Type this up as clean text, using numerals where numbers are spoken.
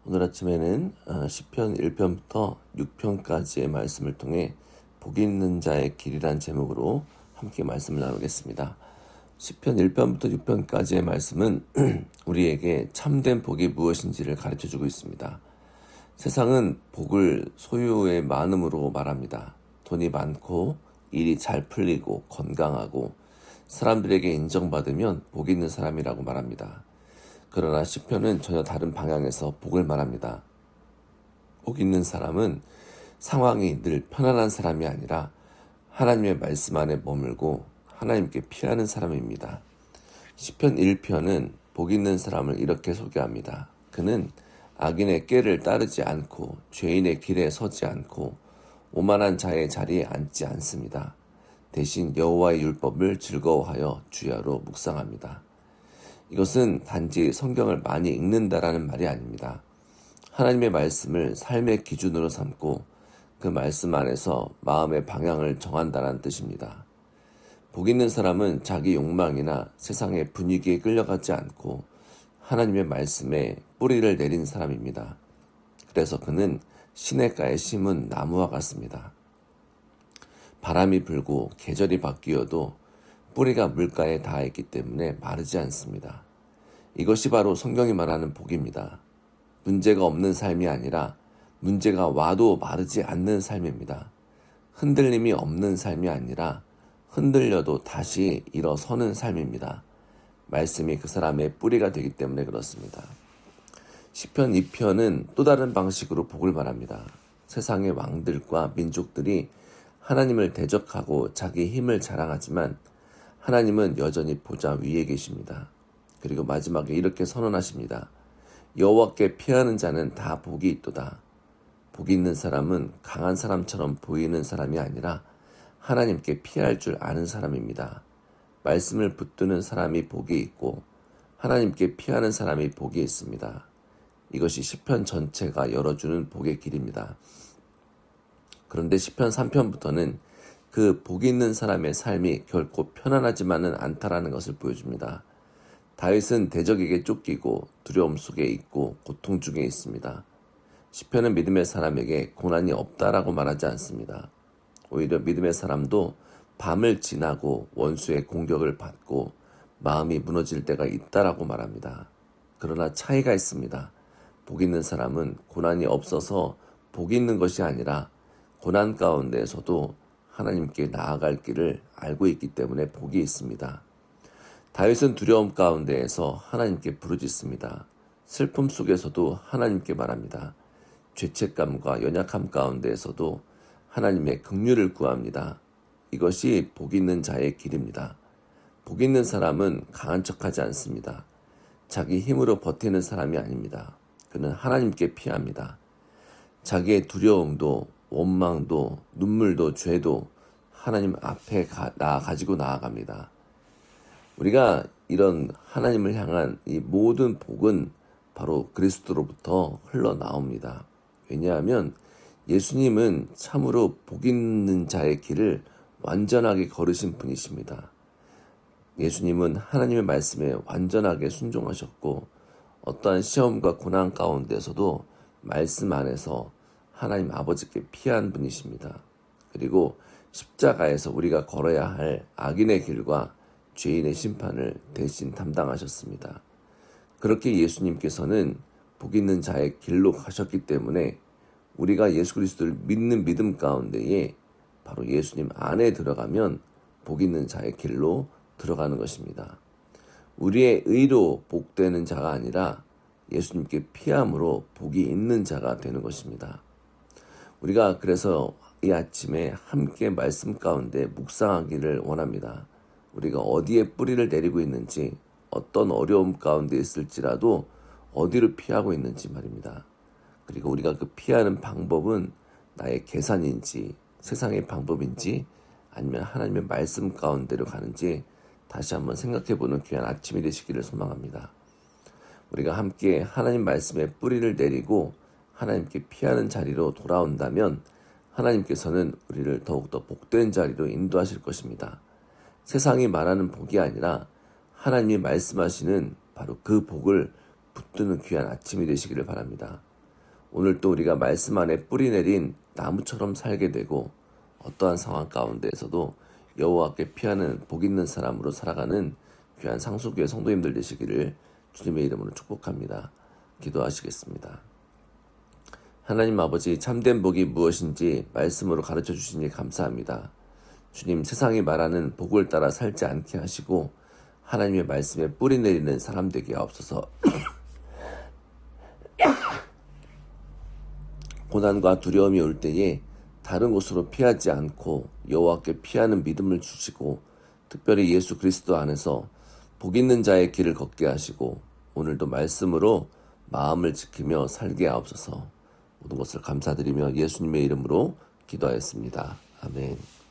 오늘 아침에는 시편 1편부터 6편까지의 말씀을 통해 복 있는 자의 길이란 제목으로 함께 말씀을 나누겠습니다. 시편 1편부터 6편까지의 말씀은 우리에게 참된 복이 무엇인지를 가르쳐주고 있습니다. 세상은 복을 소유의 많음으로 말합니다. 돈이 많고 일이 잘 풀리고 건강하고 사람들에게 인정받으면 복 있는 사람이라고 말합니다. 그러나 시편은 전혀 다른 방향에서 복을 말합니다. 복 있는 사람은 상황이 늘 편안한 사람이 아니라 하나님의 말씀 안에 머물고 하나님께 피하는 사람입니다. 시편 1편은 복 있는 사람을 이렇게 소개합니다. 그는 악인의 꾀를 따르지 않고 죄인의 길에 서지 않고 오만한 자의 자리에 앉지 않습니다. 대신 여호와의 율법을 즐거워하여 주야로 묵상합니다. 이것은 단지 성경을 많이 읽는다라는 말이 아닙니다. 하나님의 말씀을 삶의 기준으로 삼고 그 말씀 안에서 마음의 방향을 정한다는 뜻입니다. 복 있는 사람은 자기 욕망이나 세상의 분위기에 끌려가지 않고 하나님의 말씀에 뿌리를 내린 사람입니다. 그래서 그는 시냇가에 심은 나무와 같습니다. 바람이 불고 계절이 바뀌어도 뿌리가 물가에 닿아있기 때문에 마르지 않습니다. 이것이 바로 성경이 말하는 복입니다. 문제가 없는 삶이 아니라 문제가 와도 마르지 않는 삶입니다. 흔들림이 없는 삶이 아니라 흔들려도 다시 일어서는 삶입니다. 말씀이 그 사람의 뿌리가 되기 때문에 그렇습니다. 시편 2편은 또 다른 방식으로 복을 말합니다. 세상의 왕들과 민족들이 하나님을 대적하고 자기 힘을 자랑하지만 하나님은 여전히 보좌 위에 계십니다. 그리고 마지막에 이렇게 선언하십니다. 여호와께 피하는 자는 다 복이 있도다. 복이 있는 사람은 강한 사람처럼 보이는 사람이 아니라 하나님께 피할 줄 아는 사람입니다. 말씀을 붙드는 사람이 복이 있고 하나님께 피하는 사람이 복이 있습니다. 이것이 시편 전체가 열어주는 복의 길입니다. 그런데 시편 3편부터는 그 복 있는 사람의 삶이 결코 편안하지만은 않다라는 것을 보여줍니다. 다윗은 대적에게 쫓기고 두려움 속에 있고 고통 중에 있습니다. 시편은 믿음의 사람에게 고난이 없다라고 말하지 않습니다. 오히려 믿음의 사람도 밤을 지나고 원수의 공격을 받고 마음이 무너질 때가 있다라고 말합니다. 그러나 차이가 있습니다. 복 있는 사람은 고난이 없어서 복 있는 것이 아니라 고난 가운데에서도 하나님께 나아갈 길을 알고 있기 때문에 복이 있습니다. 다윗은 두려움 가운데에서 하나님께 부르짖습니다. 슬픔 속에서도 하나님께 말합니다. 죄책감과 연약함 가운데에서도 하나님의 긍휼을 구합니다. 이것이 복 있는 자의 길입니다. 복 있는 사람은 강한 척하지 않습니다. 자기 힘으로 버티는 사람이 아닙니다. 그는 하나님께 피합니다. 자기의 두려움도 원망도 눈물도 죄도 하나님 앞에 가지고 나아갑니다. 우리가 이런 하나님을 향한 이 모든 복은 바로 그리스도로부터 흘러나옵니다. 왜냐하면 예수님은 참으로 복 있는 자의 길을 완전하게 걸으신 분이십니다. 예수님은 하나님의 말씀에 완전하게 순종하셨고 어떠한 시험과 고난 가운데서도 말씀 안에서 하나님 아버지께 피한 분이십니다. 그리고 십자가에서 우리가 걸어야 할 악인의 길과 죄인의 심판을 대신 담당하셨습니다. 그렇게 예수님께서는 복 있는 자의 길로 가셨기 때문에 우리가 예수 그리스도를 믿는 믿음 가운데에 바로 예수님 안에 들어가면 복 있는 자의 길로 들어가는 것입니다. 우리의 의로 복되는 자가 아니라 예수님께 피함으로 복이 있는 자가 되는 것입니다. 우리가 그래서 이 아침에 함께 말씀 가운데 묵상하기를 원합니다. 우리가 어디에 뿌리를 내리고 있는지, 어떤 어려움 가운데 있을지라도 어디로 피하고 있는지 말입니다. 그리고 우리가 그 피하는 방법은 나의 계산인지 세상의 방법인지 아니면 하나님의 말씀 가운데로 가는지 다시 한번 생각해보는 귀한 아침이 되시기를 소망합니다. 우리가 함께 하나님 말씀에 뿌리를 내리고 하나님께 피하는 자리로 돌아온다면 하나님께서는 우리를 더욱더 복된 자리로 인도하실 것입니다. 세상이 말하는 복이 아니라 하나님이 말씀하시는 바로 그 복을 붙드는 귀한 아침이 되시기를 바랍니다. 오늘 또 우리가 말씀 안에 뿌리 내린 나무처럼 살게 되고 어떠한 상황 가운데에서도 여호와께 피하는 복 있는 사람으로 살아가는 귀한 상수교회 성도님들 되시기를 주님의 이름으로 축복합니다. 기도하시겠습니다. 하나님 아버지, 참된 복이 무엇인지 말씀으로 가르쳐 주시니 감사합니다. 주님, 세상이 말하는 복을 따라 살지 않게 하시고 하나님의 말씀에 뿌리 내리는 사람 되게 하옵소서. 고난과 두려움이 올 때에 다른 곳으로 피하지 않고 여호와께 피하는 믿음을 주시고 특별히 예수 그리스도 안에서 복 있는 자의 길을 걷게 하시고 오늘도 말씀으로 마음을 지키며 살게 하옵소서. 모든 것을 감사드리며 예수님의 이름으로 기도하였습니다. 아멘.